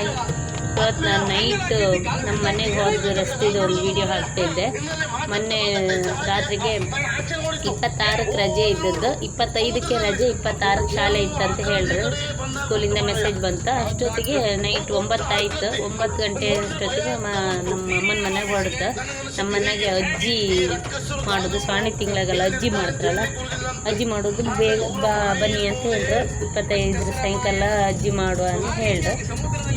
Hi, ಇವತ್ತು ನಾನು night ನಮ್ಮ ಮನೆಗೆ ಹೋದ ರಸ್ತೆದು ಒಂದು ವಿಡಿಯೋ ಹಾಕ್ತಾಯಿದ್ದೆ. ಮೊನ್ನೆ ರಾತ್ರಿಗೆ 26ಕ್ಕೆ ರಜೆ ಇದ್ದದ್ದು, 25ಕ್ಕೆ ರಜೆ, 26ಕ್ಕೆ ಶಾಲೆ ಇತ್ತಂತ ಹೇಳಿದ್ರು. ಸ್ಕೂಲಿಂದ ಮೆಸೇಜ್ ಬಂತು. ಅಷ್ಟೊತ್ತಿಗೆ ನೈಟ್ 9 ಆಯಿತು. 9 ಗಂಟೆ ಅಷ್ಟೊತ್ತಿಗೆ ನಮ್ಮ ಅಮ್ಮನ ಮನೆಗೆ ಹೊರಡ್ತು. ನಮ್ಮ ಮನೆಗೆ ಅಜ್ಜಿ ಮಾಡೋದು, ಸ್ವಾಣಿ ತಿಂಗಳಾಗಲ್ಲ ಅಜ್ಜಿ ಮಾಡ್ತಾರಲ್ಲ, ಅಜ್ಜಿ ಮಾಡೋದು ಬೇಗ ಬನ್ನಿ ಅಂತ ಹೇಳಿದ್ರು. 25 ಸಾಯಂಕಾಲ ಅಜ್ಜಿ ಮಾಡುವ ಅಂತ ಹೇಳಿದ್ರು.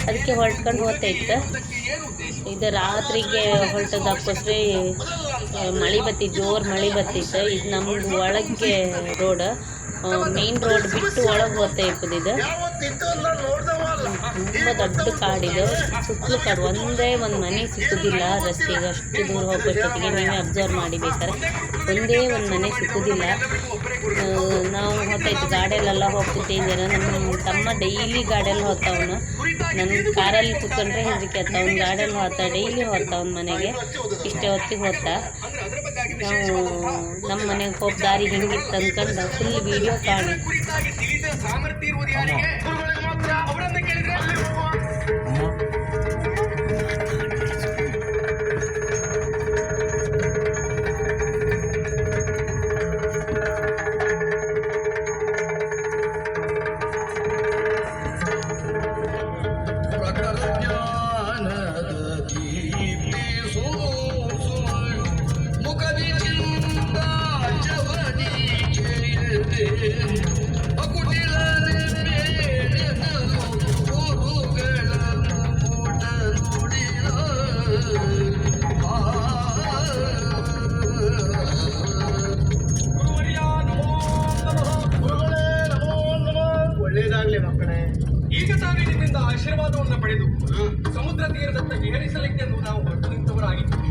ಅದಕ್ಕೆ ಹೊರಟ್ಕೊಂಡು ಹೋಗ್ತಾಯಿತ್ತು. ಇದು ರಾತ್ರಿಗೆ ಹೊರಟೋದಕ್ಕೋಸ್ಕರ ಮಳೆ ಬತ್ತಿತ್ತು, ಜೋರು ಮಳೆ ಬತ್ತಿತ್ತು. ಇದು ನಮ್ಮದು ಒಳಗೆ ರೋಡ್, ಮೇನ್ ರೋಡ್ ಬಿಟ್ಟು ಒಳಗೆ ಹೋಗ್ತಾ ಇರ್ತದೆ. ಇದು ತುಂಬ ದೊಡ್ಡ ಕಾಡಿದು, ಸುತ್ತಲೂ ಕಾಡು, ಒಂದೇ ಒಂದು ಮನೆ ಸಿಕ್ಕುದಿಲ್ಲ ರಸ್ತೆಗೆ. ಅಷ್ಟು ದೂರ ಹೋಗೋಷ್ಟೊತ್ತಿಗೆ ನೀವೇ ಅಬ್ಸರ್ವ್ ಮಾಡಿ ಬೇಕಾದ್ರೆ ಒಂದೇ ಒಂದು ಮನೆ ಸಿಕ್ಕುದಿಲ್ಲ. ನಾವು ಹೋಗ್ತಾಯಿತ್ತು, ಗಾಡಿಯಲ್ಲೆಲ್ಲ ಹೋಗ್ತಿದ್ದೇನೆ. ನಮ್ಮ ತಮ್ಮ ಡೈಲಿ ಗಾಡಿಯಲ್ಲಿ ಹೋಗ್ತಾವನು. ನನ್ನ ಕಾರಲ್ಲಿ ಕುತ್ಕೊಂಡ್ರೆ ಹೆದರಿಕೆ ಆತ. ಅವ್ನು ಗಾಡಿಯಲ್ಲಿ ಹೋಗ್ತಾ, ಡೈಲಿ ಹೋಗ್ತಾ ಅವ್ನ ಮನೆಗೆ. ಇಷ್ಟೇ ಹೊತ್ತಿಗೆ ಹೋಗ್ತಾ. ನಾವು ನಮ್ಮ ಮನೆಗೆ ಹೋಗಿ ದಾರಿ ಹೆಂಗಿತ್ತು ಅಂದ್ಕೊಂಡು ಫುಲ್ ವಿಡಿಯೋ ಕಾಣಿ. ಒಳ್ಳೇದಾಗ್ಲಿ ಮಕ್ಕಳೇ. ಈಗ ತಾನೇ ನಿಮ್ಮಿಂದ ಆಶೀರ್ವಾದವನ್ನು ಪಡೆದು ಸಮುದ್ರ ತೀರದತ್ತ ವಿಹರಿಸಲಿಕ್ಕೆ ನಾವು ಹೊರಟು ನಿಂತವರಾಗಿದ್ದೀವಿ.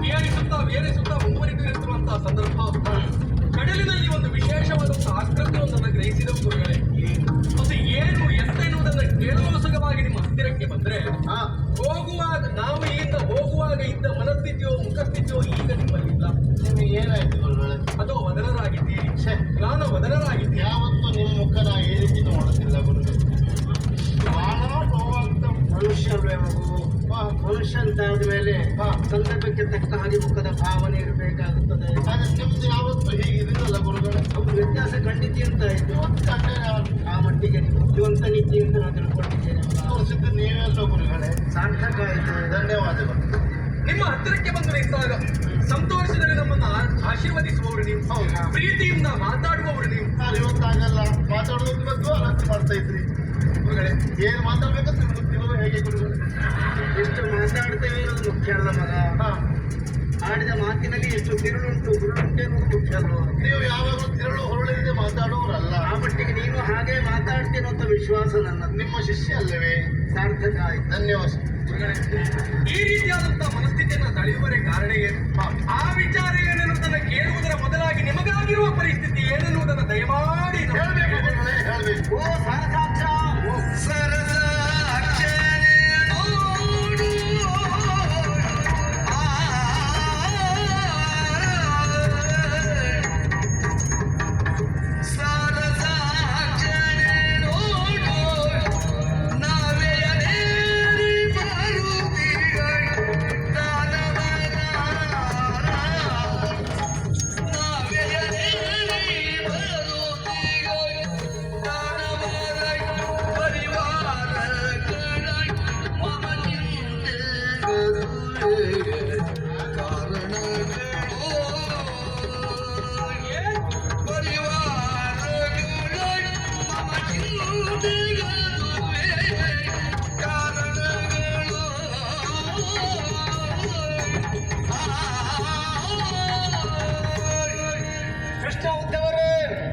ವಿಹರಿಸುತ್ತಾ ಮುಂದುವರಿಯುತ್ತಿರುವಂತಹ ಸಂದರ್ಭ, ಕಡಲಿನಲ್ಲಿ ಒಂದು ವಿಶೇಷವಾದಂತಹ ಆಕೃತಿಯೊಂದನ್ನು ಗ್ರಹಿಸಿದ ಗುರುಗಳೇ. ಮತ್ತೆ ಏನು ಎಂತ ಎನ್ನುವುದನ್ನು ಕೇಳುವಸಗವಾಗಿ ನಿಮ್ಮ ಹತ್ತಿರಕ್ಕೆ ಬಂದ್ರೆ, ಹೋಗುವಾಗ ನಾವು ಇಲ್ಲಿಂದ ಹೋಗುವಾಗ ಇದ್ದ ಮನಸ್ಥಿತಿಯೋ ಮುಖಸ್ಥಿತಿಯೋ ಈಗ ನಿಮ್ಮಲ್ಲಿಲ್ಲ. ನಿಮಗೆ ಏನಾಯ್ತು ಗುರುಗಳೇ? ಅದು ವದನರಾಗಿದ್ದೀರಿ, ನಾನು ವದನರಾಗಿದ್ದೀನಿ. ಯಾವತ್ತೂ ನಿಮ್ಮ ಮುಖನ ಈ ರೀತಿ ನೋಡುತ್ತಿಲ್ಲ ಗುರುಗಳೇ. ಮನುಷ್ಯರೇ ಮಗು, ಮನುಷ್ಯ ಅಂತಾದ ಮೇಲೆ ಸಂದರ್ಭಕ್ಕೆ ತಕ್ಕ ಹಾಗೆ ಮುಖದ ಭಾವನೆ ಇರಬೇಕಾಗುತ್ತದೆ. ಆದರೆ ನಿಮ್ದು ಯಾವತ್ತೂ ಹೀಗಿರಲಿಲ್ಲ ಗುರುಗಳೇ. ಒಂದು ವ್ಯತ್ಯಾಸ ಖಂಡಿತ ಅಂತ ಇದ್ದು ಆ ಮಟ್ಟಿಗೆ ಬುದ್ಧಿವಂತನಿದ್ದೆ ಅಂತ ನಾನು ತಿಳ್ಕೊಂಡಿದ್ದೇನೆ. ತೋರಿಸಿದ್ದು ನೀವೆಲ್ಲ ಗುರುಗಳೇ, ಸಾರ್ಥಕ ಆಯಿತು. ಧನ್ಯವಾದಗಳು. ನಿಮ್ಮ ಹತ್ತಿರಕ್ಕೆ ಬಂದು ನಿಂತಾಗ ಸಂತೋಷದಲ್ಲಿ ನಮ್ಮನ್ನು ಆಶೀರ್ವದಿಸುವವರು ನೀವು, ಪ್ರೀತಿಯಿಂದ ಮಾತಾಡುವವರು ನೀವು. ಇವತ್ತಾಗಲ್ಲ ಮಾತಾಡೋದ್ರ ಬಗ್ಗೆ ಆಲೋಚನೆ ಮಾಡ್ತಾ ಇದ್ರಿ ಗುರುಗಳೇ. ಏನು ಮಾತಾಡ್ಬೇಕಂತ ನಿಮ್ಗೆ ಗೊತ್ತಿಲ್ಲವೋ ಹೇಗೆ ಗುರುಗಳೇ? ಎಷ್ಟು ಮಾತಾಡ್ತೇವೆ ಅನ್ನೋದು ಮುಖ್ಯ ಅಲ್ಲ ಮಗ. ಆಡಿದ ಮಾತಿನಲ್ಲಿ ಎಷ್ಟು ತಿರುಳುಂಟು ಹುರುಳುಂಟು ಅನ್ನೋದು ಮುಖ್ಯ ಅಲ್ವ? ನೀವು ಯಾವಾಗಲೂ ತಿರುಳು ಹೊರಳಿದೆ ಮಾತಾಡುವವರಲ್ಲ. ಆ ಮಟ್ಟಿಗೆ ನೀನು ಹಾಗೆ ಮಾತಾಡ್ತೇನೋ ಅಂತ ವಿಶ್ವಾಸ ನನ್ನದು. ನಿಮ್ಮ ಶಿಷ್ಯ ಅಲ್ಲವೇ? ಸಾರ್ಥಕ ಆಯ್ತು, ಧನ್ಯವಾದ. ಈ ರೀತಿಯಾದಂತಹ ಮನಸ್ಥಿತಿಯನ್ನು ತಳೆಯುವರೆ ಕಾರಣ ಏನು? ಆ ವಿಚಾರ ಏನೆನ್ನುವುದನ್ನು ಕೇಳುವುದರ ಮೊದಲಾಗಿ ನಿಮಗಾಗಿರುವ ಪರಿಸ್ಥಿತಿ ಏನೆನ್ನುವುದನ್ನು ದಯಮಾಡಿ ಹೇಳಬೇಕು ಗುರುಗಳೇ, ಹೇಳಬೇಕು. ಓ ಸರಸಾಕ್ಷ,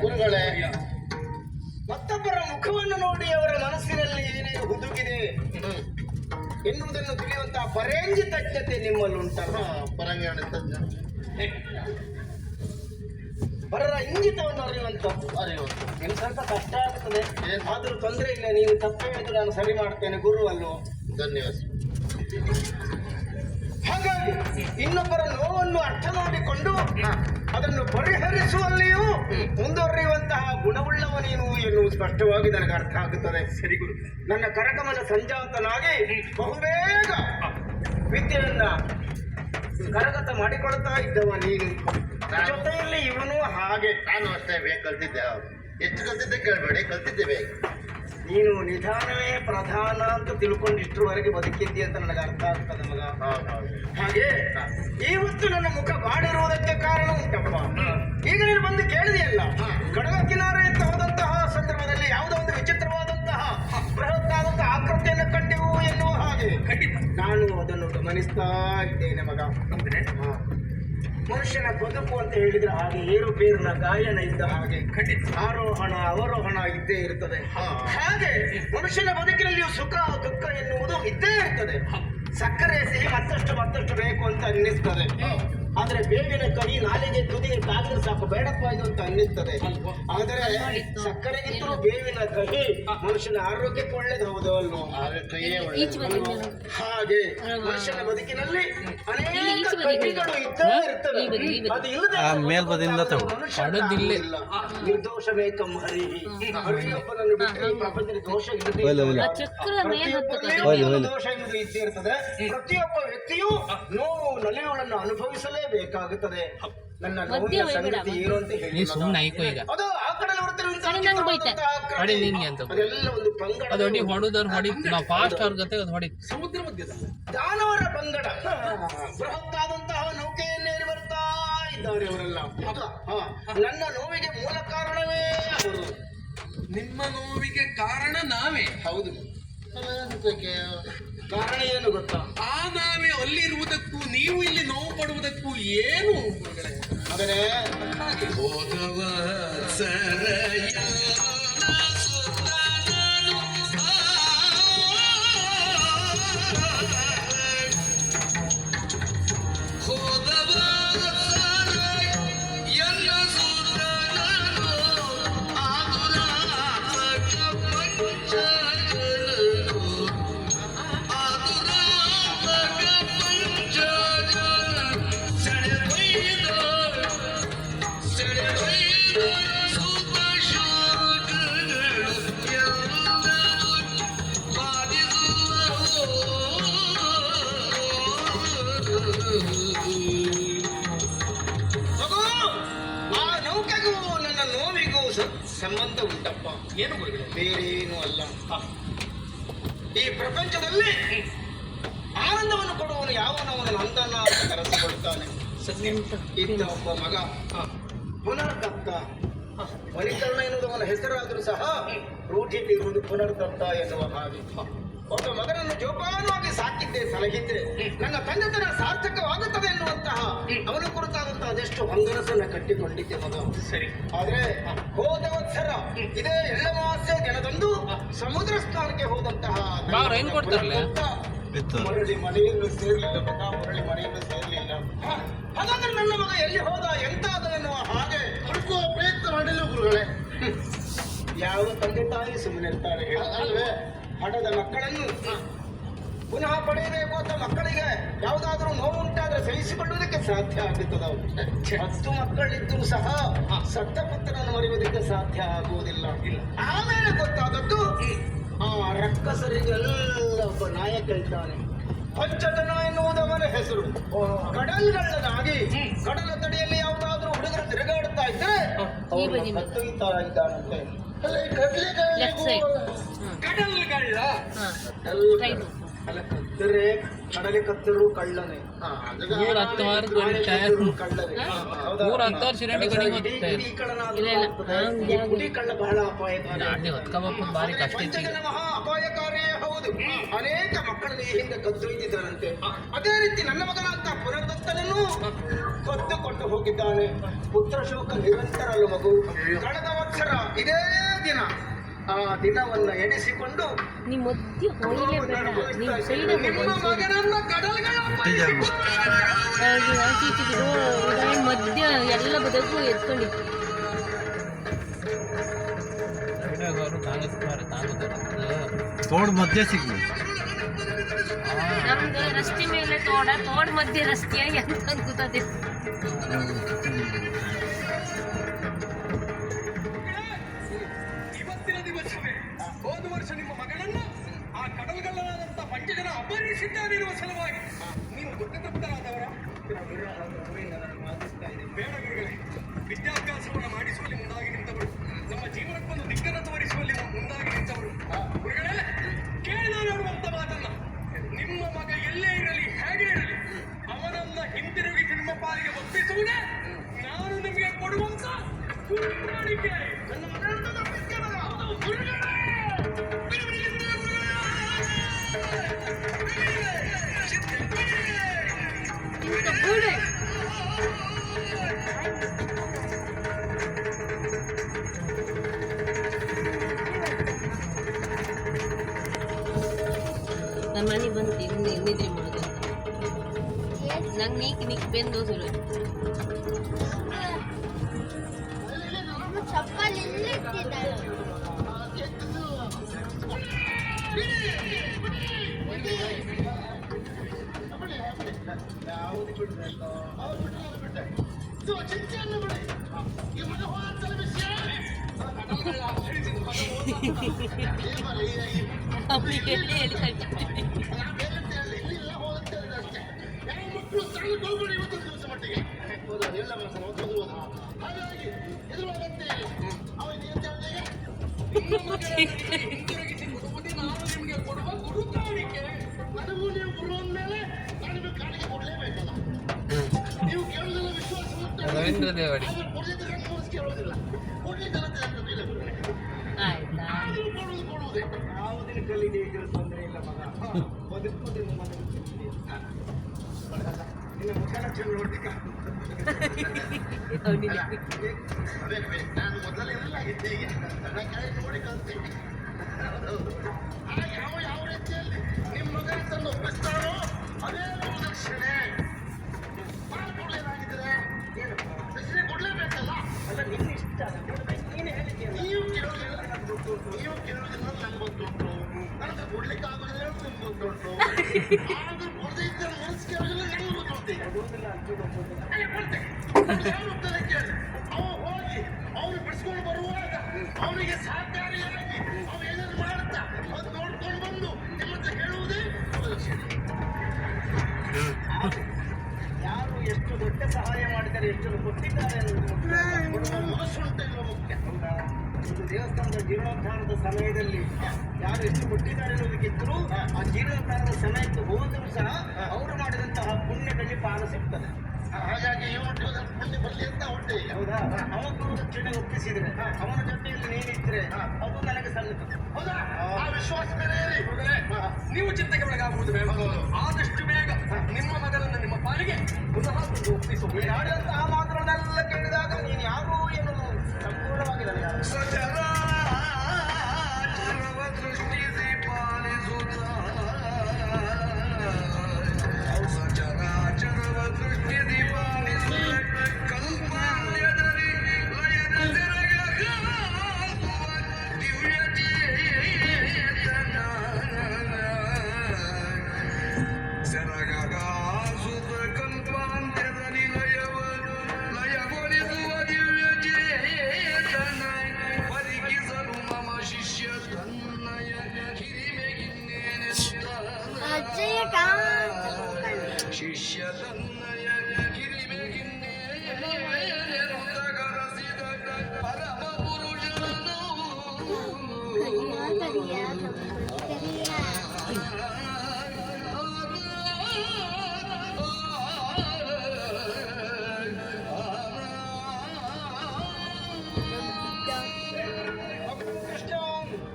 ಗುರುಗಳೇ, ಮತ್ತೊಬ್ಬರ ಮುಖವನ್ನು ನೋಡಿ ಅವರ ಮನಸ್ಸಿನಲ್ಲಿ ಏನೇನು ಹುದುಗಿದೆ ಎನ್ನುವುದನ್ನು ತಿಳಿಯುವಂತಹ ಪರಂಗಿ ತಜ್ಞತೆ ನಿಮ್ಮಲ್ಲುಂಟಲ್ಲ? ಪರಂಗಿ ತಜ್ಞ, ಪರರ ಇಂಗಿತವನ್ನು ಅರಿಯುವಂಥದ್ದು. ನಿಮ್ಗೆ ಸ್ವಲ್ಪ ಕಷ್ಟ ಆಗ್ತದೆ, ಆದರೂ ತೊಂದರೆ ಇಲ್ಲ. ನೀವು ತಪ್ಪು ಹೇಳಿದ್ರೆ ನಾನು ಸರಿ ಮಾಡ್ತೇನೆ, ಗುರು ಅಲ್ವೋ? ಧನ್ಯವಾದ. ಹಾಗಾಗಿ ಇನ್ನೊಬ್ಬರ ನೋವನ್ನು ಅರ್ಥ ಮಾಡಿಕೊಂಡು ಅದನ್ನು ಪರಿಹರಿಸುವಲ್ಲಿಯೂ ಮುಂದುವರಿಯುವಂತಹ ಗುಣವುಳ್ಳವ ನೀನು ಎನ್ನುವುದು ಸ್ಪಷ್ಟವಾಗಿ ನನಗೆ ಅರ್ಥ ಆಗುತ್ತದೆ. ಸರಿ ಗುರು. ನನ್ನ ಕರಕಮಲ ಸಂಜಾತನಾಗಿ ಬಹುಬೇಗ ವಿದ್ಯೆಯನ್ನ ಕರಗತ ಮಾಡಿಕೊಳ್ತಾ ಇದ್ದವ ನೀನು. ಜೊತೆಯಲ್ಲಿ ಇವನು ಹಾಗೆ. ನಾನು ಅಷ್ಟೇ ಬೇಗ ಕಲ್ತಿದ್ದೆ. ಎಷ್ಟು ಕಲ್ತಿದ್ದೆ ಕೇಳಬೇಡಿ, ಕಲ್ತಿದ್ದೆ ಬೇಗ. ನೀನು ನಿಧಾನವೇ ಪ್ರಧಾನ ಅಂತ ತಿಳ್ಕೊಂಡು ಇಷ್ಟರವರೆಗೆ ಬದುಕಿದ್ದಿ ಅಂತ ನನಗೆ ಅರ್ಥ ಆಗ್ತದೆ ಮಗ. ಹಾಗೆ ಇವತ್ತು ನನ್ನ ಮುಖ ಬಾಡಿರುವುದಕ್ಕೆ ಕಾರಣ ಉಂಟಪ್ಪ. ಈಗ ನೀನು ಬಂದು ಕೇಳಿದೆಯಲ್ಲ, ಕಡಲ ಕಿನಾರೆ ಅಂತ ಹೋದಂತಹ ಸಂದರ್ಭದಲ್ಲಿ ಯಾವುದೋ ಒಂದು ವಿಚಿತ್ರವಾದಂತಹ ಬೃಹತ್ತಾದಂತಹ ಆಕೃತಿಯನ್ನು ಕಂಡೆವು ಎನ್ನುವ ಹಾಗೆ ನಾನು ಅದನ್ನು ಗಮನಿಸ್ತಾ ಇದ್ದೇನೆ ಮಗ. ಮನುಷ್ಯನ ಬದುಕು ಅಂತ ಹೇಳಿದ್ರೆ ಹಾಗೆ ಏರುಪೇರಿನ ಗಾಯನ ಇದ್ದ ಹಾಗೆ ಆರೋಹಣ ಅವರೋಹಣ ಇದ್ದೇ ಇರ್ತದೆ. ಹಾಗೆ ಮನುಷ್ಯನ ಬದುಕಿನಲ್ಲಿಯೂ ಸುಖ ದುಃಖ ಎನ್ನುವುದು ಇದ್ದೇ ಇರ್ತದೆ. ಸಕ್ಕರೆ ಸಿಹಿ ಮತ್ತಷ್ಟು ಬೇಕು ಅಂತ ಅನ್ನಿಸ್ತದೆ. ಆದ್ರೆ ಬೇವಿನ ಕಹಿ ನಾಲಿಗೆ ತುದಿಗೆ ತಾಗಿದ್ರೆ ಸಾಕು ಬೇಡಪ್ಪ ಇದು ಅಂತ ಅನ್ನಿಸ್ತದೆ. ಆದರೆ ಸಕ್ಕರೆಗಿಂತಲೂ ಬೇವಿನ ಕಹಿ ಮನುಷ್ಯನ ಆರೋಗ್ಯಕ್ಕೆ ಒಳ್ಳೇದು, ಹೌದು ಅಲ್ವೋ? ಹಾಗೆ ಮನುಷ್ಯನ ಬದುಕಿನಲ್ಲಿ ಅನೇಕ ಕಹಿಗಳು ಇದ್ದೇ ಇರ್ತವೆ. ಅದು ಇಲ್ಲದೆ ಮನುಷ್ಯ ನಿರ್ದೋಷಬೇಕಂ ಹರಿ. ಹರಿಯಪ್ಪನನ್ನು ಬಿಟ್ಟರೆ ಈ ಪ್ರಪಂಚದಲ್ಲಿ ದೋಷ ಇಲ್ಲದೆ ದೋಷ ಎನ್ನುವುದು ಇದ್ದೇ ಇರ್ತದೆ. ಪ್ರತಿಯೊಬ್ಬ ವ್ಯಕ್ತಿಯೂ ನೋವು ನಲಿವುಗಳನ್ನು ಅನುಭವಿಸಲೇಬೇಕಾಗುತ್ತದೆ. ನನ್ನ ನೋವಿನ ಸಂಗತಿ ಏನು ಅಂತ ಹೇಳಿ ಅದು ಆ ಕಡೆ ಅದೆಲ್ಲ ಒಂದು ಪಂಗಡ, ಸಮುದ್ರ ಮಧ್ಯದ ದಾನವರ ಪಂಗಡ. ಬೃಹತ್ತಾದಂತಹ ನೌಕೆಯನ್ನೇರಿ ಬರ್ತಾ ಇದ್ದಾರೆ ಅವರೆಲ್ಲ. ನನ್ನ ನೋವಿಗೆ ಮೂಲ ಕಾರಣವೇ ಅವರು. ನಿಮ್ಮ ನೋವಿಗೆ ಕಾರಣ ನಾವೇ. ಹೌದು. ಕಾರಣ ಏನು ಗೊತ್ತಾ? ಆ ನಾವೇ ಅಲ್ಲಿರುವುದಕ್ಕೂ ನೀವು ಇಲ್ಲಿ ನೋವು ಪಡುವುದಕ್ಕೂ ಏನು ಆದರೆ ಹೋದವ ಸರಯ ಸಂಬಂಧ ಉಂಟಪ್ಪ. ಏನು ಗುರುಗಳೇ? ಬೇರೆ ಏನು ಅಲ್ಲ. ಈ ಪ್ರಪಂಚದಲ್ಲಿ ಆನಂದವನ್ನು ಕೊಡುವನು ಯಾವನವನು ನಂದನ ಅಂತ ಕರೆಸಿಕೊಳ್ತಾನೆ. ಇದ್ದ ಒಬ್ಬ ಮಗ ಪುನರ್ದತ್ತ. ಮಣಿಕರ್ಣ ಎನ್ನುವುದು ಅವನ ಹೆಸರಾದರೂ ಸಹ ರೂಢಿಯಲ್ಲಿ ಇರುವುದು ಪುನರ್ದತ್ತ ಎನ್ನುವ ಹಾಗೆ. ಒಬ್ಬ ಮಗನನ್ನು ಜೋಪಾನವಾಗಿ ಸಾಕಿದ್ದೆ, ಸಲಹಿದ್ದೆ ನನ್ನ ತಂದೆತನ ಸಾರ್ಥಕವಾಗುತ್ತದೆ ಎನ್ನುವಂತಹ ಅವನ ಕುರಿತಾದಂತಹ ಅದೆಷ್ಟು ಹೊಂಗನಸನ್ನ ಕಟ್ಟಿಕೊಂಡಿದ್ದೆ ಮಗ. ಸರಿ. ಆದ್ರೆ ಹೋದ ವತ್ಸರ ಇದೇ ಎಳ್ಳಮಾಸೆ ದಿನದಂದು ಸಮುದ್ರ ಸ್ನಾನಕ್ಕೆ ಹೋದಂತಹ ಮರಳಿ ಮನೆಯನ್ನು ಸೇರ್ಲಿಲ್ಲ ಮಗ, ಮರಳಿ ಮನೆಯನ್ನು ಸೇರ್ಲಿಲ್ಲ. ಹಾಗಾದ್ರೆ ನನ್ನ ಮಗ ಎಲ್ಲಿ ಹೋದ, ಎಂತ ಆದ ಎನ್ನುವ ಹಾಗೆ ಹುಡುಕುವ ಪ್ರಯತ್ನ ಮಾಡಿಲ್ಲ ಗುರುಗಳೇ. ಯಾವ ತಂದೆ ತಾಯಿ ಸುಮ್ಮನೆ ಇರ್ತಾರೆ ಅಲ್ವೇ? ಹಠದ ಮಕ್ಕಳನ್ನು ಪುನಃ ಪಡೆಯಬೇಕು ಅಂತ ಮಕ್ಕಳಿಗೆ ಯಾವುದಾದ್ರೂ ನೋವು ಉಂಟಾದ್ರೆ ಸಹಿಸಿಕೊಳ್ಳುವುದಕ್ಕೆ ಸಾಧ್ಯ ಆಗುತ್ತದೆ. 10 ಮಕ್ಕಳಿದ್ದರೂ ಸಹ ಸತ್ತ ಪುತ್ರನನ್ನು ಮರೆಯುವುದಕ್ಕೆ ಸಾಧ್ಯ ಆಗುವುದಿಲ್ಲ. ಆಮೇಲೆ ಗೊತ್ತಾದದ್ದು ಆ ರಕ್ಕಸರಿಗೆಲ್ಲ ಒಬ್ಬ ನಾಯಕ ಇದ್ದಾನೆ. ಪಂಚಜನ ಎನ್ನುವುದವನ ಹೆಸರು. ಕಡಲ್ಗಳ್ಳನಾಗಿ ಕಡಲ ತಡಿಯಲ್ಲಿ ಯಾವುದಾದ್ರೂ ಹುಡುಗರು ತಿರುಗಾಡುತ್ತಾ ಇದ್ದರೆ ಕತ್ತೊಯ್ತಾ ಇದ್ದಾನಂತೆ. ಕಡಲ್ಗಳ್ಳ ಕತ್ತರೆ ಕಡಲೆ ಕತ್ತರು ಕಳ್ಳನೆ. ಕುಡಿ ಕಳ್ಳ ಬಹಳ ಮಹಾ ಅಪಾಯಕಾರಿಯೇ ಹೌದು. ಅನೇಕ ಮಕ್ಕಳನ್ನು ಈ ಹಿಂದೆ ಕದ್ದೊಯ್ದಿದ್ದಾರಂತೆ. ಅದೇ ರೀತಿ ನನ್ನ ಮಗನಾದ ಪುನರ್ದತ್ತನನ್ನು ಕದ್ದುಕೊಂಡು ಹೋಗಿದ್ದಾನೆ. ಪುತ್ರ ಶೋಕ ನಿರಂತರ ಅಲ್ಲ ಮಗು. ಕಳೆದ ವತ್ಸರ ಇದೇ ದಿನ ಆ ದಿನವನ್ನ ಎಣಿಸಿಕೊಂಡು ಮಧ್ಯ ಎಲ್ಲ ಬದಕು ಎತ್ಕೊಂಡಿತ್ತು. ತೋಡ್ ಮಧ್ಯ ಸಿಗ್ಲಿ ನಮ್ದು ರಸ್ತೆ ಮೇಲೆ ತೋಡ ಮಧ್ಯೆ ರಸ್ತೆಯ ಎಂತ ಗೊತ್ತದೆ. ಇವತ್ತಿನ ದಿವಸವೇ ಹೋದ ವರ್ಷ ನಿಮ್ಮ ಮಗಳನ್ನು ಆ ಕಡಲ್ಗಳ್ಳನಾದಂತ ಪಂಚಜನ ಅಪಹರಿಸಿದ್ದಾರೆನ್ನುವ ಸಲುವಾಗಿ ನೀವು ದುಃಖತಪ್ತರಾದವರ ಬೇಡ ಗುರುಗಳೇ, ವಿದ್ಯಾಭ್ಯಾಸವನ್ನು ಮಾಡಿಸುವಲ್ಲಿ ಮುಂದಾಗಿ ನಿಂತವರು, ನಮ್ಮ ಜೀವನಕ್ಕೊಂದು ದಿಕ್ಕನ್ನು ತೋರಿಸುವಲ್ಲಿ ಮುಂದಾಗಿ ನಿಂತವರು. ಗುರುಗಳೇ, ಕೇಳಿ ನಾನು ಹೇಳುವಂತ ಮಾತನ್ನ, ನಿಮ್ಮ ಮಗ ಎಲ್ಲೇ ಇರಲಿ ಹೇಗೆ ಇರಲಿ ಅವನನ್ನ ಹಿಂತಿರುಗಿಸಿ ನಿಮ್ಮ ಪಾಲಿಗೆ ಒಪ್ಪಿಸುವುದೇ ನಾನು ನಿಮಗೆ ಕೊಡುವಂತ ಗುರುಗಾಣಿಕೆ. ನನ್ನ ಮಗನನ್ನು ತಪ್ಪಿಸಿ ಮಗ. ಗುರುಗಳೇ! ನನ್ನ ಮನೆ ಬಂತು ನಿದ್ರೆ ಮಾಡೋದು ನಂಗೆ ನೀಕ್ ಬೆಂದು ಸುರು ಚಪ್ಪಲ್ ಇಲ್ಲಿ ಇಟ್ಟಿದ್ದಾರೆ. ಹಿಂತಿರುಗಿಸಿ ಕೊಡುವುದೇ ನಾನು ನಿಮಗೆ ಕೊಡುವ ಗುರುಗಾಣಿಕೆ. ನನಗೂ ನೀವು ಗುರು ಅಂದ್ಮೇಲೆ ನಾನು ನಿಮಗೆ ಕಾಣಿಕೆ ಕೊಡಲೇಬೇಕಲ್ಲ. ನೀವು ಕೇಳುವುದಿಲ್ಲ, ವಿಶ್ವಾಸ ರವೀಂದ್ರ ದೇವಡಿ ಕೇಳುವುದಿಲ್ಲ. ಕೊಡ್ಲಿಕ್ಕೆ ಆಯ್ತಾ ಕೊಡುವುದೇ ಯಾವುದಿನ ಕಲ್ಲಿದೆ ಇದ್ರ ತೊಂದರೆ ಇಲ್ಲ ಮಗ. ಬದುಕುವುದಿಲ್ಲ ನಿನ್ನ ಮುಖಲಕ್ಷಣ ನೋಡ್ಲಿಕ್ಕೆ ನಾನು ಮೊದಲೆಲ್ಲ ಇದ್ದೆ, ಈಗ ನನ್ನ ಕೈ ನೋಡಿ ಕಲ್ತೀನಿ. ಯಾವ ರೀತಿಯಲ್ಲಿ ನಿಮ್ಮ ಮಗನ ತಂದು ಒಪ್ಪಿಸ್ತಾರೋ ಅದೇ ದಕ್ಷಿಣೆ. ಕೊಡ್ಲೇನಾಗಿದ್ರೆ ದಕ್ಷಿಣೆ ಕೊಡ್ಲೇಬೇಕಲ್ಲ. ಅಲ್ಲ, ನಿನ್ನ ಇಷ್ಟ ನೀನು ಹೇಳಿದ್ದೀಯ. ನೀವು ಕೇಳೋದಿಲ್ಲ, ನಂಗೆ ಗೊತ್ತುಂಟು. ನನಗೆ ಕೊಡ್ಲಿಕ್ಕೆ ಆಗೋದಿಲ್ಲ, ನಿಮ್ಗೆ ಗೊತ್ತುಂಟು. ಆದ್ರೂ ಕೊಡದೇ ಇದ್ದ ಮನಸ್ಸು ಕೇಳೋದಿಲ್ಲ, ನಂಗೆ ಗೊತ್ತುಂಟು. ಕೊಡುವುದಿಲ್ಲ ಅಂತ ಗೊತ್ತಿಲ್ಲ. ಕೇಳಿ ಅವ ಹೋಗಿ ಅವನು ಬಿಡಿಸ್ಕೊಂಡು ಬರುವಾಗ ಅವನಿಗೆ ಸಹಕಾರಿಯಾಗಿ ಅವ ಏನೇನು ಮಾಡುತ್ತಾ ಅದು ನೋಡ್ಕೊಂಡು ಬಂದು ನಿಮ್ಮ ಹತ್ರ ಹೇಳುವುದೇ ಯಾರು ಎಷ್ಟು ದೊಡ್ಡ ಸಹಾಯ ಮಾಡಿದ್ದಾರೆ, ಎಷ್ಟು ಕೊಟ್ಟಿದ್ದಾರೆ ಅನ್ನೋದು ಮನಸ್ಸುಂಟು ಇಲ್ವ ಮುಖ್ಯ. ಇದು ದೇವಸ್ಥಾನದ ಜೀರ್ಣೋದ್ಧಾರದ ಸಮಯದಲ್ಲಿ ಯಾರು ಎಷ್ಟು ಕೊಟ್ಟಿದ್ದಾರೆ ಅನ್ನೋದಕ್ಕಿಂತಲೂ ಆ ಜೀರ್ಣೋದ್ಧಾರದ ಸಮಯಕ್ಕೆ ಹೋದರೂ ಸಹ ಅವರು ಮಾಡಿದಂತಹ ಪುಣ್ಯದಲ್ಲಿ ಪಾಲು ಸಿಗ್ತದೆ. ಹಾಗಾಗಿ ಈ ಮಟ್ಟಿಗೆ ಸ್ವಲ್ಪ ಪುಣ್ಯ ಬರಲಿ ಅಂತ ಹೊಟ್ಟೆ. ಹೌದಾ? ಅವನು ದಕ್ಷಿಣೆ ಒಪ್ಪಿಸಿದ್ರೆ ಅವನ ಜೊತೆಯಲ್ಲಿ ನೀನಿದ್ರೆ ಅದು ನನಗೆ ಸಲ್ಲುತ್ತದೆ. ಹೌದಾ? ಆ ವಿಶ್ವಾಸ ಮೇಲೆ ನೀವು ಚಿಂತೆಗೆ ಒಳಗಾಗುವುದು ಬೇಡ. ಆದಷ್ಟು ಬೇಗ ನಿಮ್ಮ ಮಗನನ್ನು ನಿಮ್ಮ ಪಾಲಿಗೆ ಪುನಃ ತಂದು ಒಪ್ಪಿಸುವುದು. ಆಡಿದಂತಹ ಮಾತುಗಳನ್ನೆಲ್ಲ ಕೇಳಿದಾಗ ನೀನು ಯಾರು ಎನ್ನುವುದು ಸಂಪೂರ್ಣವಾಗಿ ನನಗೆ ಅಜ್ಜಯ್ಯ ಕಾಂತ ಶಿಷ್ಯ ತನ್ನಯ ಗಿರಿಮೆಗಿನ್ನೇ ಗರಸಿದ ಪರಮ ಪುರುಷನು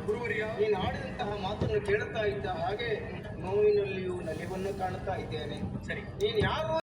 ಗುರುವರಿಯ, ನೀನು ಆಡಿದಂತಹ ಮಾತನ್ನು ಕೇಳುತ್ತಾ ಇದ್ದ ಹಾಗೆ ನೋವಿನಲ್ಲಿಯೂ ನಲಿವನ್ನು ಕಾಣುತ್ತಾ ಇದ್ದೇನೆ. ಸರಿ, ನೀನು ಯಾರು